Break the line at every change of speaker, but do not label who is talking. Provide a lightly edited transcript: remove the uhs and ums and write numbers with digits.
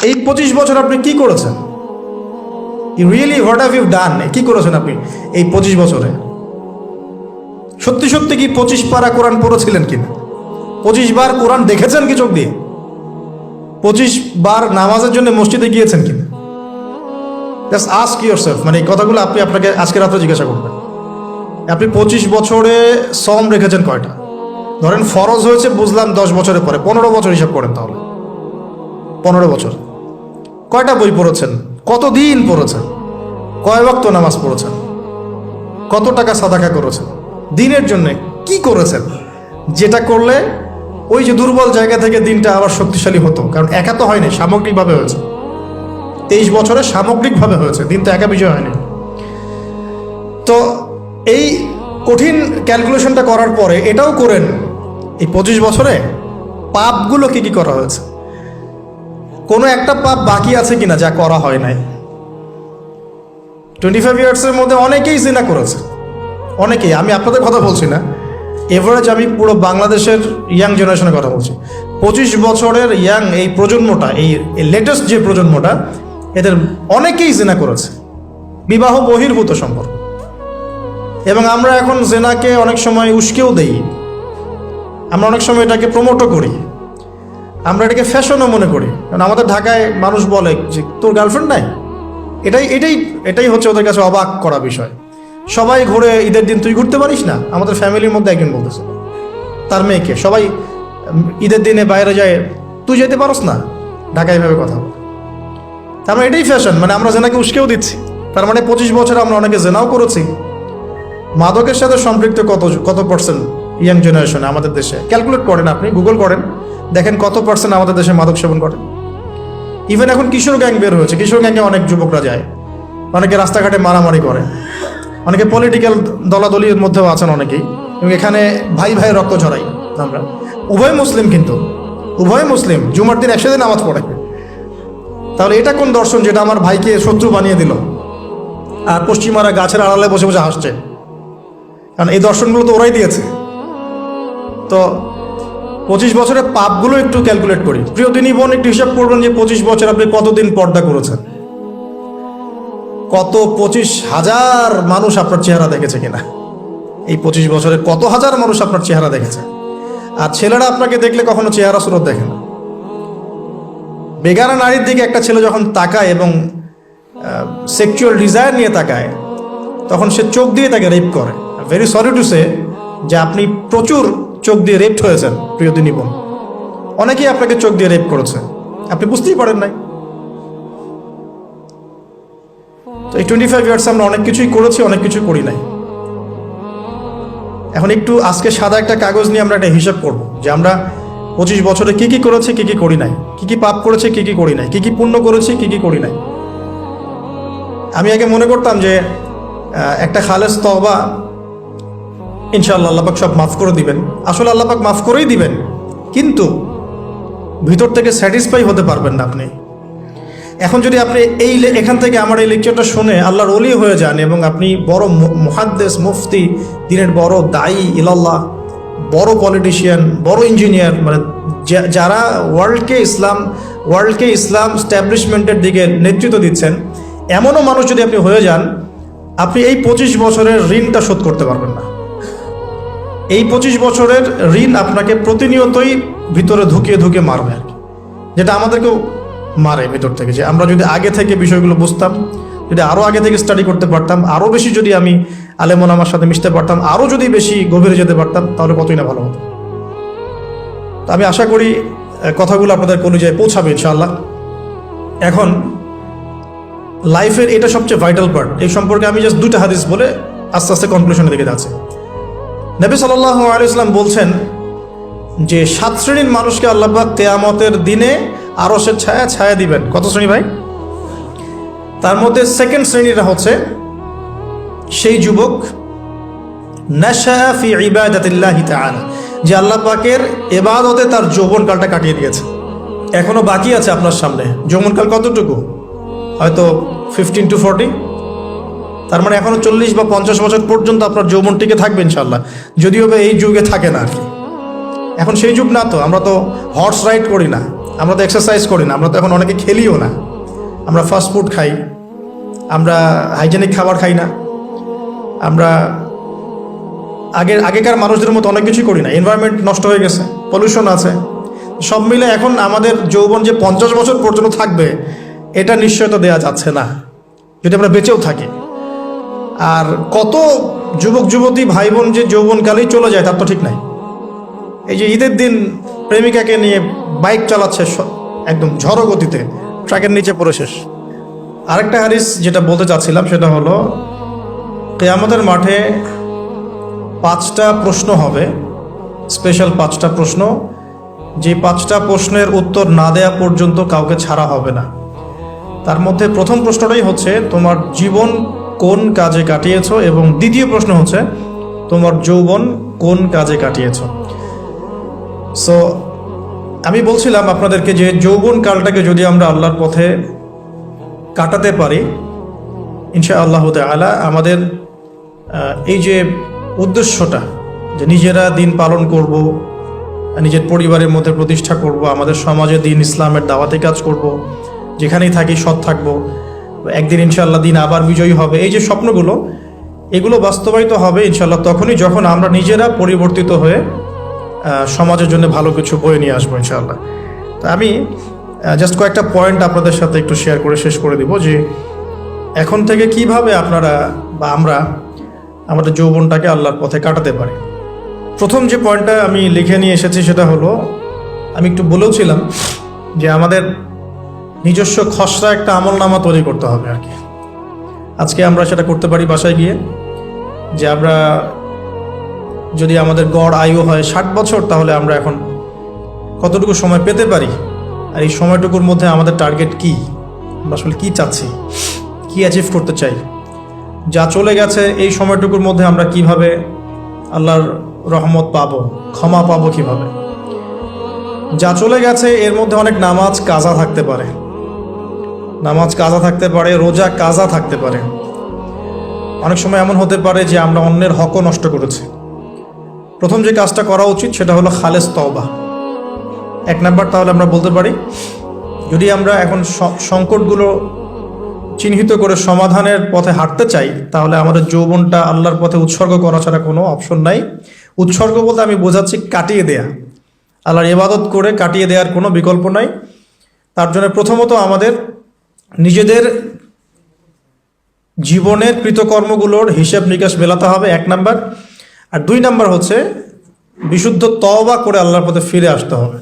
এই 25 বছর আপনি কি করেছেন? Really what have you done? কি করেছেন আপনি এই 25 বছরে? সত্যি সত্যি কি 25 পারা কোরআন পড়েছিলেন কিনা? 25 বার কোরআন দেখেছেন কি চোখ দিয়ে? 25 বার নামাজের জন্য মসজিদে গিয়েছেন কিনা? Just ask yourself. মানে এই কথাগুলো আপনি আপনাকে আজকে রাত্রে জিজ্ঞাসা করবেন। আপনি 25 বছরে সম রেখেছেন কয়টা? ধরেন ফরজ হয়েছে বুঝলাম 10 বছরের পরে, 15 বছর হিসাব করেন তাহলে। 15 বছর কয়টা বই পড়েছেন? কতদিন পড়েছেন? কয় ওয়াক্ত নামাজ পড়েছেন? কত টাকা সাদাকা করেছেন? দিনের জন্য কি করেছেন যেটা করলে ওই যে দুর্বল জায়গা থেকে দিনটা আবার শক্তিশালী হতো? কারণ একা তো হয়নি, সামগ্রিকভাবে হয়েছে। 23 বছরে সামগ্রিকভাবে হয়েছে, দিন তো একা বিষয় হয়নি। তো এই কঠিন ক্যালকুলেশনটা করার পরে এটাও করেন, এই 25 বছরে পাপগুলো কি কি করা হয়েছে? কোনো একটা পাপ বাকি আছে কিনা যা করা হয় নাই? 25 ইয়ার্সের মধ্যে অনেকেই জিনা করেছে, অনেকেই। আমি আপনাদের কথা বলছি না, এভারেজ আমি পুরো বাংলাদেশের ইয়াং জেনারেশনের কথা বলছি। 25 বছরের ইয়াং এই প্রজন্মটা, এই লেটেস্ট যে প্রজন্মটা, এদের অনেকেই জিনা করেছে, বিবাহ বহির্ভূত সম্পর্ক। এবং আমরা এখন জেনাকে অনেক সময় উস্কেও দেই, আমরা অনেক সময় এটাকে প্রমোটও করি, আমরা এটাকে ফ্যাশনও মনে করি। কারণ আমাদের ঢাকায় মানুষ বলে যে তোর গার্লফ্রেন্ড নাই, এটাই হচ্ছে ওদের কাছে অবাক করা বিষয়। সবাই ঘুরে, ঈদের দিন তুই ঘুরতে পারিস না? আমাদের ফ্যামিলির মধ্যে একজন বলতেছে তার মেয়েকে, সবাই ঈদের দিনে বাইরে যায়, তুই যেতে পারস না? ঢাকায় এভাবে কথা বলে। তার মানে এটাই ফ্যাশন, মানে আমরা জেনাকে উস্কেও দিচ্ছি। তার মানে 25 বছরে আমরা অনেকে জেনাও করেছি। মাদকের সাথে সম্পৃক্ত কত পার্সেন্ট ইয়াং জেনারেশনে আমাদের দেশে? ক্যালকুলেট করেন, আপনি গুগল করেন, দেখেন কত পার্সেন্ট আমাদের দেশে মাদক সেবন করে। ইভেন এখন কিশোর গ্যাং বের হয়েছে, কিশোর গ্যাংয়ে অনেক যুবকরা যায়, অনেকে রাস্তাঘাটে মারামারি করে, অনেকে পলিটিক্যাল দলাদলির মধ্যেও আছেন অনেকেই। এবং এখানে ভাই ভাই রক্ত ঝরাই আমরা। উভয় মুসলিম, কিন্তু উভয় মুসলিম, জুমার দিন একসাথে নামাজ পড়ে। তাহলে এটা কোন দর্শন যেটা আমার ভাইকে শত্রু বানিয়ে দিল, আর পশ্চিমারা গাছের আড়ালে বসে বসে হাসছে? কারণ এই দর্শনগুলো তো ওরাই দিয়েছে। তো 25 বছরের পাপগুলো একটু ক্যালকুলেট করি। প্রিয় দিনী বোন, একটু হিসাব করবেন যে 25 বছর আপনি কতদিন পর্দা করেছেন, কত 25,000 মানুষ আপনার চেহারা দেখেছে কিনা? এই 25 বছরে কত হাজার মানুষ আপনার চেহারা দেখেছে? আর ছেলেরা আপনাকে দেখলে কখনো চেহারা সুরত দেখে না। বেগানা নারীর দিকে একটা ছেলে যখন তাকায় এবং সেক্সুয়াল ডিজায়ার নিয়ে তাকায়, তখন সে চোখ দিয়ে তাকে রেপ করে। ভেরি সরি টু সে যে আপনি প্রচুর চোখ দিয়ে রেপ হয়েছেন প্রিয় দিনী বোন। অনেকেই আপনাকে চোখ দিয়ে রেপ করেছে, আপনি বুঝতেই পারেন নাই। তো এই 25 ইয়ার্স আমরা অনেক কিছুই করেছি, অনেক কিছু করি নাই। এখন একটু আজকে সাদা একটা কাগজ নিয়ে আমরা একটা হিসাব করব যে আমরা 25 বছরে কি কি করেছি, কি কি করি নাই, কি কি পাপ করেছি, কি কি করি নাই, কি কি পুণ্য করেছি, কি কি করি নাই। আমি আগে মনে করতাম যে একটা খালেস তওবা ইনশাআল্লাহ আল্লাহ পাক সব মাফ করে দিবেন। আসলে আল্লাহ পাক মাফ করেই দিবেন, কিন্তু ভিতর থেকে স্যাটিসফাই হতে পারবেন না আপনি। এখন যদি আপনি এখান থেকে আমার এই লেকচারটা শুনে আল্লাহর ওলি হয়ে যান এবং আপনি বড় মুহাদ্দিস, মুফতি, দিনের বড় দায়ী ইলাল্লাহ, বড় পলিটিশিয়ান, বড় ইঞ্জিনিয়ার, মানে যারা ওয়ার্ল্ডকে ইসলাম স্ট্যাবলিশমেন্টের দিকে নেতৃত্ব দিচ্ছেন, এমনও মানুষ যদি আপনি হয়ে যান, আপনি এই 25 বছরের ঋণটা শোধ করতে পারবেন না। এই 25 বছরের ঋণ আপনাকে প্রতিনিয়তই ভিতরে ধুকিয়ে মারবে আর কি, যেটা আমাদেরকেও মারে ভিতর থেকে। যে আমরা যদি আগে থেকে বিষয়গুলো বুঝতাম, যদি আরও আগে থেকে স্টাডি করতে পারতাম, আরও বেশি যদি আমি আলেম ওলামার সাথে মিশতে পারতাম, আরও যদি বেশি গভীরে যেতে পারতাম, তাহলে কতই না ভালো হতো। তো আমি আশা করি কথাগুলো আপনাদের কলিজায় পৌঁছাবে ইনশাআল্লাহ। এখন লাইফের এটা সবচেয়ে ভাইটাল পার্ট। এই সম্পর্কে আমি জাস্ট 2টা হাদিস বলে আস্তে আস্তে কনক্লুশনের দিকে যাচ্ছি। নবী সাল্লাল্লাহু আলাইহি ওয়াসাল্লাম বলছেন যে 7 শ্রেণীর মানুষকে আল্লাহ পাক কিয়ামতের দিনে আরশের ছায়া দিবেন। কত শ্রেণী ভাই? তার মধ্যে সেকেন্ড শ্রেণীটা হচ্ছে সেই যুবক নাশা ফি ইবাদাতিল্লাহি তাআলা, যে আল্লাহ পাকের ইবাদতে তার যৌবনকালটা কাটিয়ে দিয়েছে। এখনো বাকি আছে আপনার সামনে। যৌবনকাল কতটুকু? হয়তো 15 to 40। তার মানে এখনো 40 বা 50 বছর পর্যন্ত আপনার যৌবন টিকে থাকবে ইনশাআল্লাহ, যদিও বা এই যুগে থাকে না আর কি। এখন সেই যুগ না, তো আমরা তো হর্স রাইড করি না, আমরা তো এক্সারসাইজ করি না, আমরা তো এখন অনেকে খেলিও না, আমরা ফাস্ট ফুড খাই, আমরা হাইজেনিক খাবার খাই না, আমরা আগেকার মানুষদের মতো অনেক কিছুই করি না। এনভায়রনমেন্ট নষ্ট হয়ে গেছে, পলিউশন আছে, সব মিলে এখন আমাদের যৌবন যে 50 বছর পর্যন্ত থাকবে এটা নিশ্চয়তা দেওয়া যাচ্ছে না, যদি আমরা বেঁচেও থাকি। আর কত যুবক যুবতী ভাই বোন যে যৌবনকালেই চলে যায় তার তো ঠিক নাই। এই যে ঈদের দিন প্রেমিকাকে নিয়ে বাইক চালাচ্ছে একদম ঝড়ো গতিতে, ট্রাকের নিচে পড়ে শেষ। আরেকটা হাদিস যেটা বলতে চাচ্ছিলাম সেটা হলো, কিয়ামতের মাঠে 5টা প্রশ্ন হবে, স্পেশাল 5টা প্রশ্ন, যে 5টা প্রশ্নের উত্তর না দেয়া পর্যন্ত কাউকে ছাড়া হবে না। তার মধ্যে প্রথম প্রশ্নটাই হচ্ছে তোমার জীবন কোন কাজে কাটিয়েছো, এবং দ্বিতীয় প্রশ্ন হচ্ছে তোমার যৌবন কোন কাজে কাটিয়েছো। সো আমি বলছিলাম আপনাদেরকে যে যৌবন কালটাকে যদি আমরা আল্লাহর পথে কাটাতে পারি, ইনশাআল্লাহ তাআলা আমাদের এই যে উদ্দেশ্যটা, যে নিজেরা দিন পালন করব, নিজের পরিবারের মধ্যে প্রতিষ্ঠা করব, আমাদের সমাজে দিন ইসলামের দাওয়াতে কাজ করব, যেখানেই থাকি সৎ থাকবো, একদিন ইনশাআল্লাহ দিন আবার বিজয়ী হবে, এই যে স্বপ্নগুলো, এগুলো বাস্তবায়িত হবে ইনশাআল্লাহ তখনই যখন আমরা নিজেরা পরিবর্তিত হয়ে সমাজের জন্য ভালো কিছু বয়ে নিয়ে আসবো ইনশাআল্লাহ। তা আমি জাস্ট কয়েকটা পয়েন্ট আপনাদের সাথে একটু শেয়ার করে শেষ করে দিব, যে এখন থেকে কিভাবে আপনারা বা আমরা আমাদের যৌবনটাকে আল্লাহর পথে কাটাতে পারি। প্রথম যে পয়েন্টটা আমি লিখে নিয়ে এসেছি সেটা হলো, আমি একটু বলেওছিলাম যে আমাদের নিজস্ব খসড়া একটা আমলনামা তৈরি করতে হবে আর কি। আজকে আমরা সেটা করতে পারি বাসায় গিয়ে, যে আমরা যদি আমাদের গড় আয়ু হয় 60 বছর, তাহলে আমরা এখন কতটুকু সময় পেতে পারি, আর এই সময়টুকুর মধ্যে আমাদের টার্গেট কি, আমরা আসলে কী চাচ্ছি, কী অ্যাচিভ করতে চাই, যা চলে গেছে এই সময়টুকুর মধ্যে আমরা কিভাবে আল্লাহর রহমত পাবো, ক্ষমা পাবো কিভাবে। যা চলে গেছে এর মধ্যে অনেক নামাজ কাজা থাকতে পারে, রোজা কাজা থাকতে পারে। অনেক সময় এমন হতে পারে যে আমরা অন্যের হকও নষ্ট করেছি। প্রথম যে কাজটা করা উচিত সেটা হলো খালেস তওবা। 1 নাম্বার তাহলে আমরা বলতে পারি, যদি আমরা এখন সংকটগুলো চিহ্নিত করে সমাধানের পথে হাঁটতে চাই, তাহলে আমাদের যৌবনটা আল্লাহর পথে উৎসর্গ করা ছাড়া কোনো অপশন নাই। উৎসর্গ বলতে আমি বোঝাচ্ছি কাটিয়ে দেয়া, আল্লাহর ইবাদত করে কাটিয়ে দেওয়ার কোনো বিকল্প নাই। তার জন্য প্রথমত আমাদের নিজেদের জীবনের কৃতকর্মগুলোর হিসাব নিকাশ মেলাতে হবে, 1 নাম্বার। আর 2 নাম্বার হচ্ছে বিশুদ্ধ তওবা করে আল্লাহর পথে ফিরে আসতে হবে।